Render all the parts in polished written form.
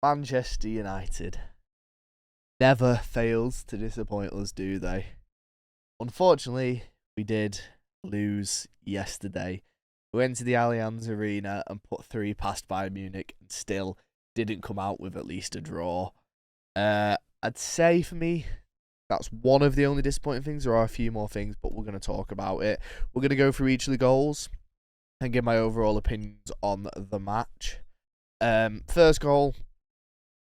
Manchester United never fails to disappoint us, do they? Unfortunately, we did lose yesterday. We went to the Allianz Arena and put 3 past Bayern Munich and still didn't come out with at least a draw. I'd say for me, that's one of the only disappointing things. There are a few more things, but we're going to talk about it. We're going to go through each of the goals and give my overall opinions on the match. First goal,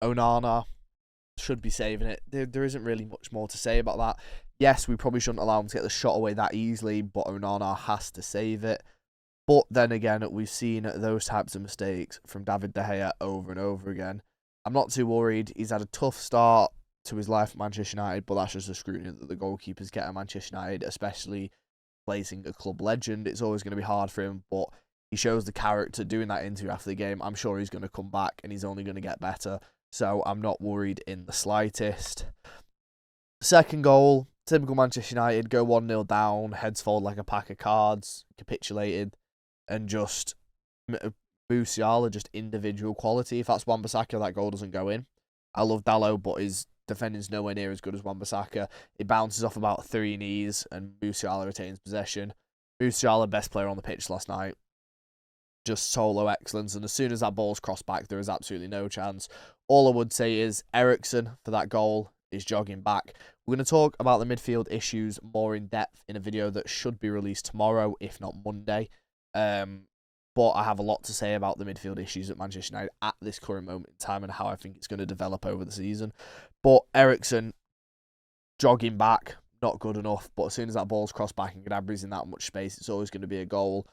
Onana should be saving it. There isn't really much more to say about that. Yes, we probably shouldn't allow him to get the shot away that easily, but Onana has to save it. But then again, we've seen those types of mistakes from David De Gea over and over again. I'm not too worried. He's had a tough start to his life at Manchester United, but that's just the scrutiny that the goalkeepers get at Manchester United, especially placing a club legend. It's always going to be hard for him, but he shows the character doing that interview after the game. I'm sure he's going to come back and he's only going to get better. So I'm not worried in the slightest. Second goal, typical Manchester United, go 1-0 down, heads fold like a pack of cards, capitulated, and just Musiala, just individual quality. If that's Wan-Bissaka, that goal doesn't go in. I love Dalot, but his defending's nowhere near as good as Wan-Bissaka. It bounces off about 3 knees, and Musiala retains possession. Musiala, best player on the pitch last night. Just solo excellence, and as soon as that ball's crossed back, there is absolutely no chance. All I would say is Eriksen, for that goal, is jogging back. We're going to talk about the midfield issues more in depth in a video that should be released tomorrow, if not Monday. But I have a lot to say about the midfield issues at Manchester United at this current moment in time and how I think it's going to develop over the season. But Eriksen, jogging back, not good enough. But as soon as that ball's crossed back and Gnabry's in that much space, it's always going to be a goal.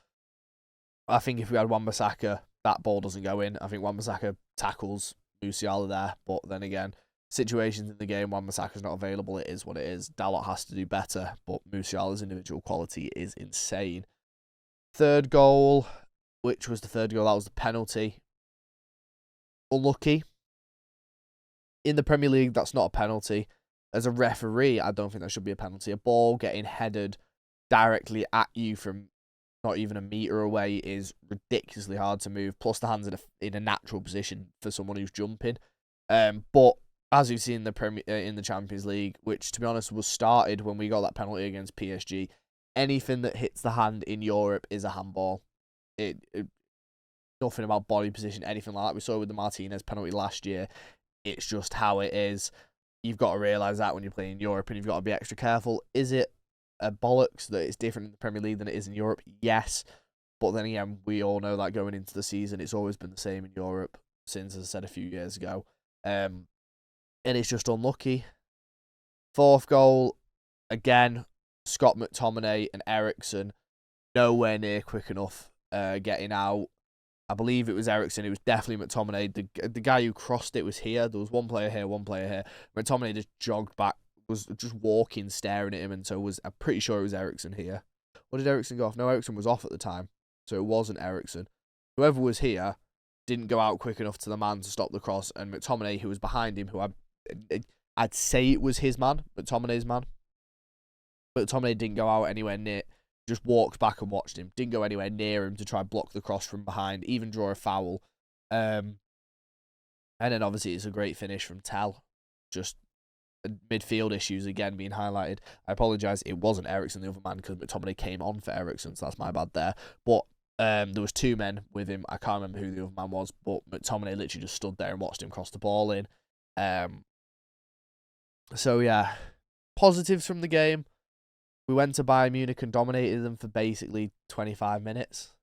I think if we had Wan-Bissaka, that ball doesn't go in. I think Wan-Bissaka tackles Musiala there. But then again, situations in the game, Wan-Bissaka's not available. It is what it is. Dalot has to do better. But Musiala's individual quality is insane. Third goal, which was the third goal, that was the penalty. Unlucky. In the Premier League, that's not a penalty. As a referee, I don't think that should be a penalty. A ball getting headed directly at you from not even a metre away is ridiculously hard to move. Plus, the hands in a natural position for someone who's jumping. But as we've seen in the Champions League, which to be honest was started when we got that penalty against PSG, anything that hits the hand in Europe is a handball. Nothing about body position, anything like that. We saw it with the Martinez penalty last year. It's just how it is. You've got to realise that when you're playing in Europe, and you've got to be extra careful. Is it a bollocks that it's different in the Premier League than it is in Europe? Yes. But then again, we all know that going into the season, it's always been the same in Europe since, as I said a few years ago. And it's just unlucky. Fourth goal, again, Scott McTominay and Eriksen nowhere near quick enough getting out. I believe it was Eriksen. It was definitely McTominay. The guy who crossed it was here. There was one player here, one player here. McTominay just jogged back, was just walking, staring at him, and so I'm pretty sure it was Eriksen here. Or did Eriksen go off? No, Eriksen was off at the time, so it wasn't Eriksen. Whoever was here didn't go out quick enough to the man to stop the cross, and McTominay, who was behind him, who I'd say it was his man, McTominay's man. But McTominay didn't go out anywhere near. Just walked back and watched him. Didn't go anywhere near him to try and block the cross from behind, even draw a foul. And then obviously it's a great finish from Tell. Just midfield issues again being highlighted. I apologise, it wasn't Eriksen, the other man, because McTominay came on for Eriksen, so that's my bad there. But there was 2 men with him. I can't remember who the other man was, but McTominay literally just stood there and watched him cross the ball in. So yeah, positives from the game. We went to Bayern Munich and dominated them for basically 25 minutes.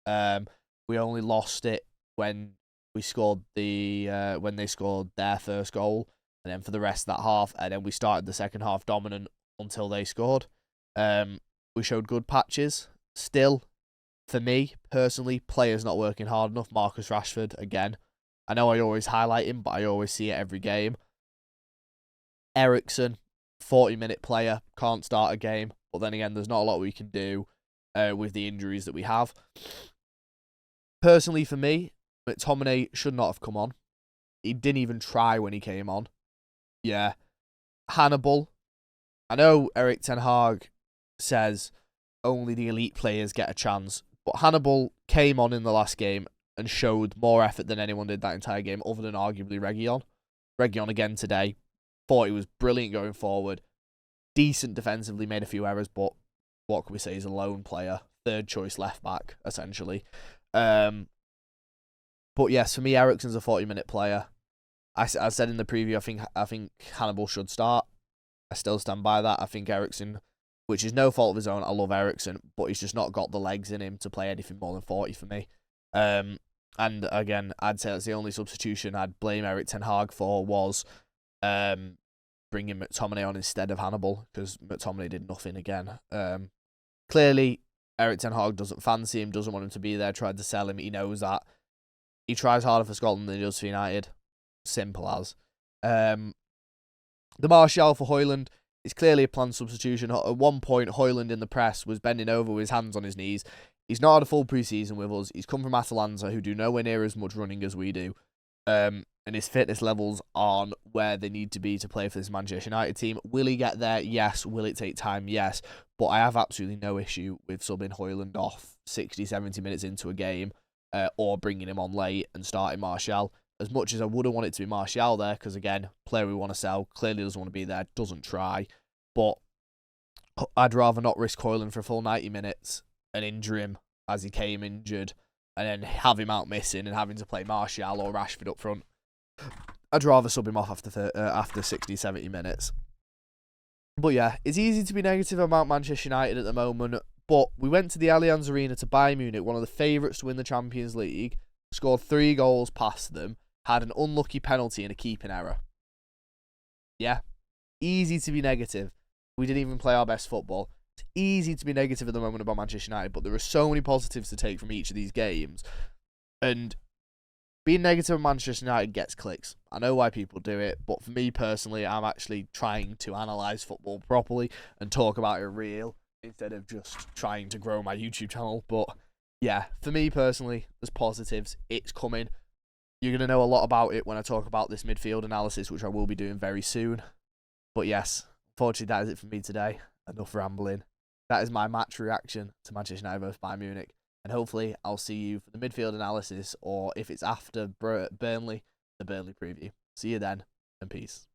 We only lost it when we scored when they scored their first goal, and then for the rest of that half, and then we started the second half dominant until they scored. We showed good patches. Still, for me personally, players not working hard enough. Marcus Rashford again. I know I always highlight him, but I always see it every game. Eriksen, 40-minute player, can't start a game. But then again, there's not a lot we can do with the injuries that we have. Personally, for me, McTominay should not have come on. He didn't even try when he came on. Yeah. Hannibal. I know Erik ten Hag says only the elite players get a chance. But Hannibal came on in the last game and showed more effort than anyone did that entire game, other than arguably Reguilon. Reguilon again today, thought he was brilliant going forward, decent defensively, made a few errors, but what can we say? He's a lone player, third choice left back essentially. But yes, for me, Eriksen's a 40-minute player. I said in the preview, I think Hannibal should start. I still stand by that. I think Eriksen, which is no fault of his own, I love Eriksen, but he's just not got the legs in him to play anything more than 40 for me. And again, I'd say that's the only substitution I'd blame Erik ten Hag for was bringing McTominay on instead of Hannibal, because McTominay did nothing again. Clearly, Erik ten Hag doesn't fancy him, doesn't want him to be there, tried to sell him. He knows that. He tries harder for Scotland than he does for United. Simple as. The Martial for Højlund is clearly a planned substitution. At one point, Højlund in the press was bending over with his hands on his knees. He's not had a full pre-season with us. He's come from Atalanta, who do nowhere near as much running as we do. And his fitness levels aren't where they need to be to play for this Manchester United team. Will he get there? Yes. Will it take time? Yes. But I have absolutely no issue with subbing Højlund off 60, 70 minutes into a game, or bringing him on late and starting Martial. As much as I wouldn't want it to be Martial there, because again, player we want to sell, clearly doesn't want to be there, doesn't try. But I'd rather not risk Højlund for a full 90 minutes and injure him as he came injured, and then have him out missing and having to play Martial or Rashford up front. I'd rather sub him off after 60, 70 minutes. But yeah, it's easy to be negative about Manchester United at the moment, but we went to the Allianz Arena to Bayern Munich, one of the favourites to win the Champions League, scored 3 goals past them, had an unlucky penalty and a keeping error. Yeah, easy to be negative. We didn't even play our best football. It's easy to be negative at the moment about Manchester United, but there are so many positives to take from each of these games. And being negative on Manchester United gets clicks. I know why people do it, but for me personally, I'm actually trying to analyse football properly and talk about it real instead of just trying to grow my YouTube channel. But yeah, for me personally, there's positives. It's coming. You're going to know a lot about it when I talk about this midfield analysis, which I will be doing very soon. But yes, unfortunately, that is it for me today. Enough rambling. That is my match reaction to Manchester United versus Bayern Munich. And hopefully, I'll see you for the midfield analysis, or if it's after Burnley, the Burnley preview. See you then, and peace.